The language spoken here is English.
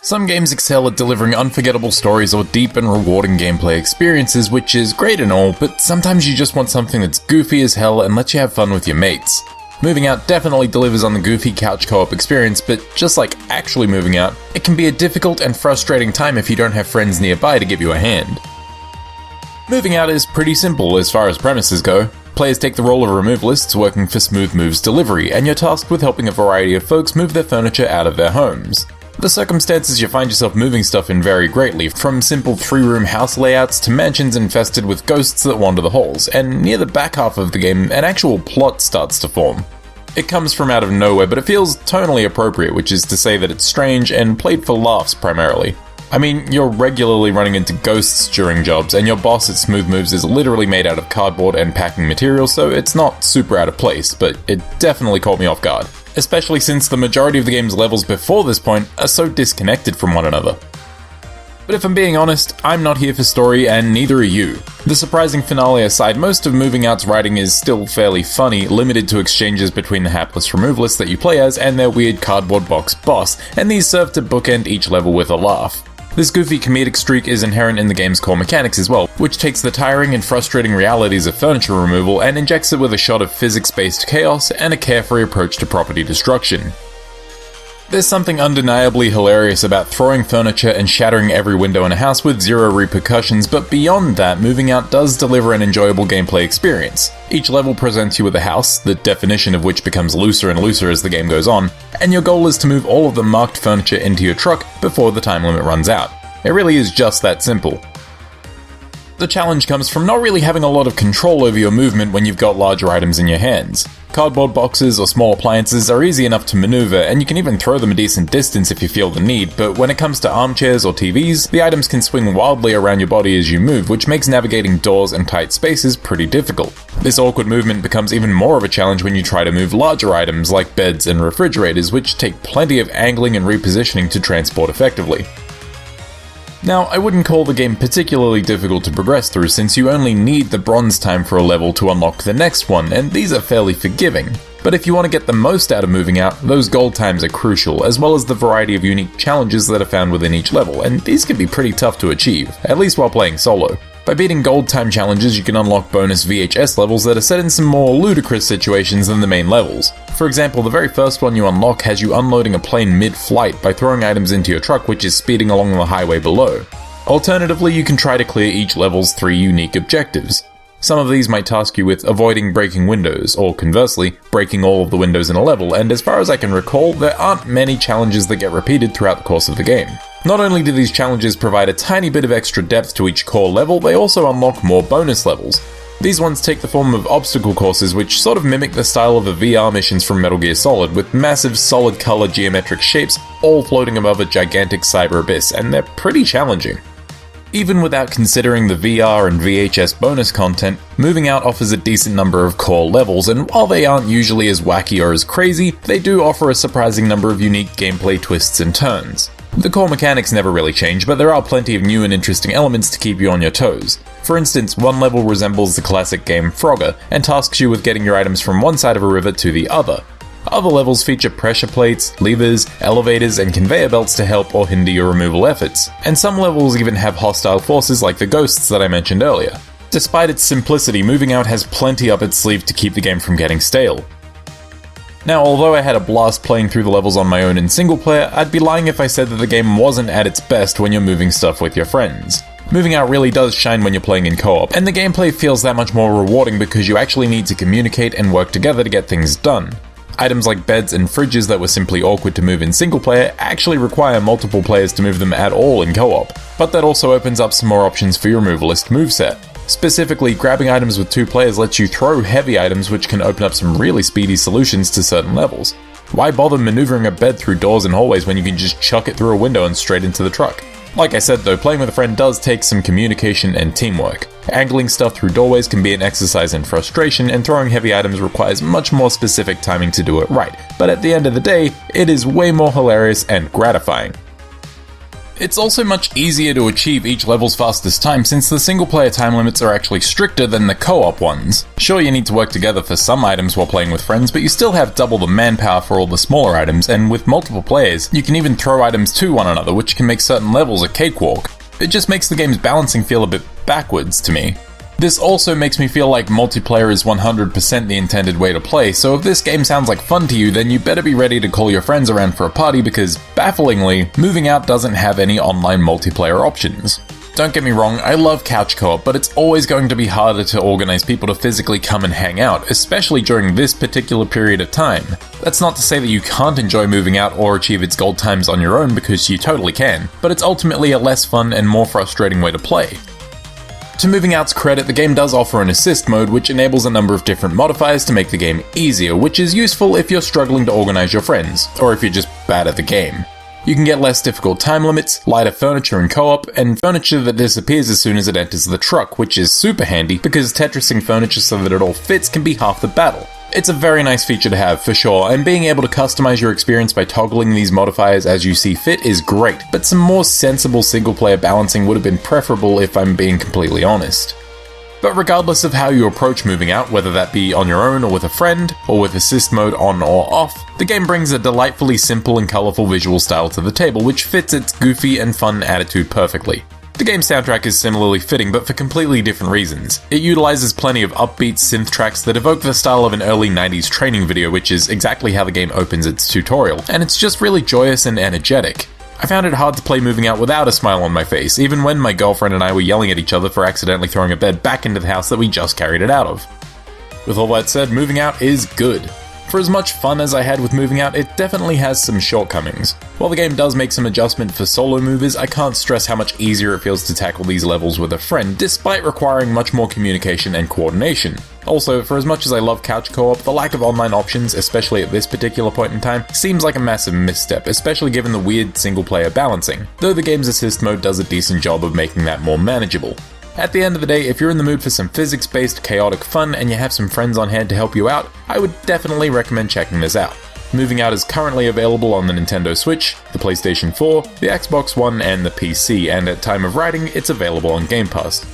Some games excel at delivering unforgettable stories or deep and rewarding gameplay experiences, which is great and all, but sometimes you just want something that's goofy as hell and lets you have fun with your mates. Moving Out definitely delivers on the goofy couch co-op experience, but just like actually moving out, it can be a difficult and frustrating time if you don't have friends nearby to give you a hand. Moving Out is pretty simple as far as premises go. Players take the role of removalists working for Smooth Move's delivery, and you're tasked with helping a variety of folks move their furniture out of their homes. The circumstances you find yourself moving stuff in vary greatly, from simple 3-room house layouts to mansions infested with ghosts that wander the halls, and near the back half of the game, an actual plot starts to form. It comes from out of nowhere, but it feels tonally appropriate, which is to say that it's strange and played for laughs primarily. I mean, you're regularly running into ghosts during jobs, and your boss at Smooth Moves is literally made out of cardboard and packing material, so it's not super out of place, but it definitely caught me off guard. Especially since the majority of the game's levels before this point are so disconnected from one another. But if I'm being honest, I'm not here for story, and neither are you. The surprising finale aside, most of Moving Out's writing is still fairly funny, limited to exchanges between the hapless removalists that you play as and their weird cardboard box boss, and these serve to bookend each level with a laugh. This goofy comedic streak is inherent in the game's core mechanics as well, which takes the tiring and frustrating realities of furniture removal and injects it with a shot of physics-based chaos and a carefree approach to property destruction. There's something undeniably hilarious about throwing furniture and shattering every window in a house with zero repercussions, but beyond that, Moving Out does deliver an enjoyable gameplay experience. Each level presents you with a house, the definition of which becomes looser and looser as the game goes on, and your goal is to move all of the marked furniture into your truck before the time limit runs out. It really is just that simple. The challenge comes from not really having a lot of control over your movement when you've got larger items in your hands. Cardboard boxes or small appliances are easy enough to maneuver, and you can even throw them a decent distance if you feel the need, but when it comes to armchairs or TVs, the items can swing wildly around your body as you move, which makes navigating doors and tight spaces pretty difficult. This awkward movement becomes even more of a challenge when you try to move larger items like beds and refrigerators, which take plenty of angling and repositioning to transport effectively. Now, I wouldn't call the game particularly difficult to progress through since you only need the bronze time for a level to unlock the next one, and these are fairly forgiving. But if you want to get the most out of Moving Out, those gold times are crucial, as well as the variety of unique challenges that are found within each level, and these can be pretty tough to achieve, at least while playing solo. By beating gold time challenges, you can unlock bonus VHS levels that are set in some more ludicrous situations than the main levels. For example, the very first one you unlock has you unloading a plane mid-flight by throwing items into your truck which is speeding along the highway below. Alternatively, you can try to clear each level's 3 unique objectives. Some of these might task you with avoiding breaking windows, or conversely, breaking all of the windows in a level, and as far as I can recall, there aren't many challenges that get repeated throughout the course of the game. Not only do these challenges provide a tiny bit of extra depth to each core level, they also unlock more bonus levels. These ones take the form of obstacle courses which sort of mimic the style of the VR missions from Metal Gear Solid, with massive solid color geometric shapes all floating above a gigantic cyber abyss, and they're pretty challenging. Even without considering the VR and VHS bonus content, Moving Out offers a decent number of core levels, and while they aren't usually as wacky or as crazy, they do offer a surprising number of unique gameplay twists and turns. The core mechanics never really change, but there are plenty of new and interesting elements to keep you on your toes. For instance, one level resembles the classic game Frogger, and tasks you with getting your items from one side of a river to the other. Other levels feature pressure plates, levers, elevators, and conveyor belts to help or hinder your removal efforts, and some levels even have hostile forces like the ghosts that I mentioned earlier. Despite its simplicity, Moving Out has plenty up its sleeve to keep the game from getting stale. Now, although I had a blast playing through the levels on my own in single player, I'd be lying if I said that the game wasn't at its best when you're moving stuff with your friends. Moving Out really does shine when you're playing in co-op, and the gameplay feels that much more rewarding because you actually need to communicate and work together to get things done. Items like beds and fridges that were simply awkward to move in single player actually require multiple players to move them at all in co-op, but that also opens up some more options for your removalist moveset. Specifically, grabbing items with 2 players lets you throw heavy items which can open up some really speedy solutions to certain levels. Why bother maneuvering a bed through doors and hallways when you can just chuck it through a window and straight into the truck? Like I said though, playing with a friend does take some communication and teamwork. Angling stuff through doorways can be an exercise in frustration, and throwing heavy items requires much more specific timing to do it right, but at the end of the day, it is way more hilarious and gratifying. It's also much easier to achieve each level's fastest time since the single player time limits are actually stricter than the co-op ones. Sure, you need to work together for some items while playing with friends, but you still have double the manpower for all the smaller items, and with multiple players, you can even throw items to one another, which can make certain levels a cakewalk. It just makes the game's balancing feel a bit backwards to me. This also makes me feel like multiplayer is 100% the intended way to play, so if this game sounds like fun to you, then you better be ready to call your friends around for a party because, bafflingly, Moving Out doesn't have any online multiplayer options. Don't get me wrong, I love couch co-op, but it's always going to be harder to organize people to physically come and hang out, especially during this particular period of time. That's not to say that you can't enjoy Moving Out or achieve its gold times on your own, because you totally can, but it's ultimately a less fun and more frustrating way to play. To Moving Out's credit, the game does offer an assist mode, which enables a number of different modifiers to make the game easier, which is useful if you're struggling to organize your friends, or if you're just bad at the game. You can get less difficult time limits, lighter furniture in co-op, and furniture that disappears as soon as it enters the truck, which is super handy because Tetrising furniture so that it all fits can be half the battle. It's a very nice feature to have, for sure, and being able to customize your experience by toggling these modifiers as you see fit is great, but some more sensible single-player balancing would have been preferable if I'm being completely honest. But regardless of how you approach Moving Out, whether that be on your own or with a friend, or with assist mode on or off, the game brings a delightfully simple and colourful visual style to the table, which fits its goofy and fun attitude perfectly. The game's soundtrack is similarly fitting, but for completely different reasons. It utilizes plenty of upbeat synth tracks that evoke the style of an early 90s training video, which is exactly how the game opens its tutorial, and it's just really joyous and energetic. I found it hard to play Moving Out without a smile on my face, even when my girlfriend and I were yelling at each other for accidentally throwing a bed back into the house that we just carried it out of. With all that said, Moving Out is good. For as much fun as I had with Moving Out, it definitely has some shortcomings. While the game does make some adjustment for solo movers, I can't stress how much easier it feels to tackle these levels with a friend, despite requiring much more communication and coordination. Also, for as much as I love couch co-op, the lack of online options, especially at this particular point in time, seems like a massive misstep, especially given the weird single-player balancing, though the game's assist mode does a decent job of making that more manageable. At the end of the day, if you're in the mood for some physics-based chaotic fun and you have some friends on hand to help you out, I would definitely recommend checking this out. Moving Out is currently available on the Nintendo Switch, the PlayStation 4, the Xbox One, and the PC, and at time of writing, it's available on Game Pass.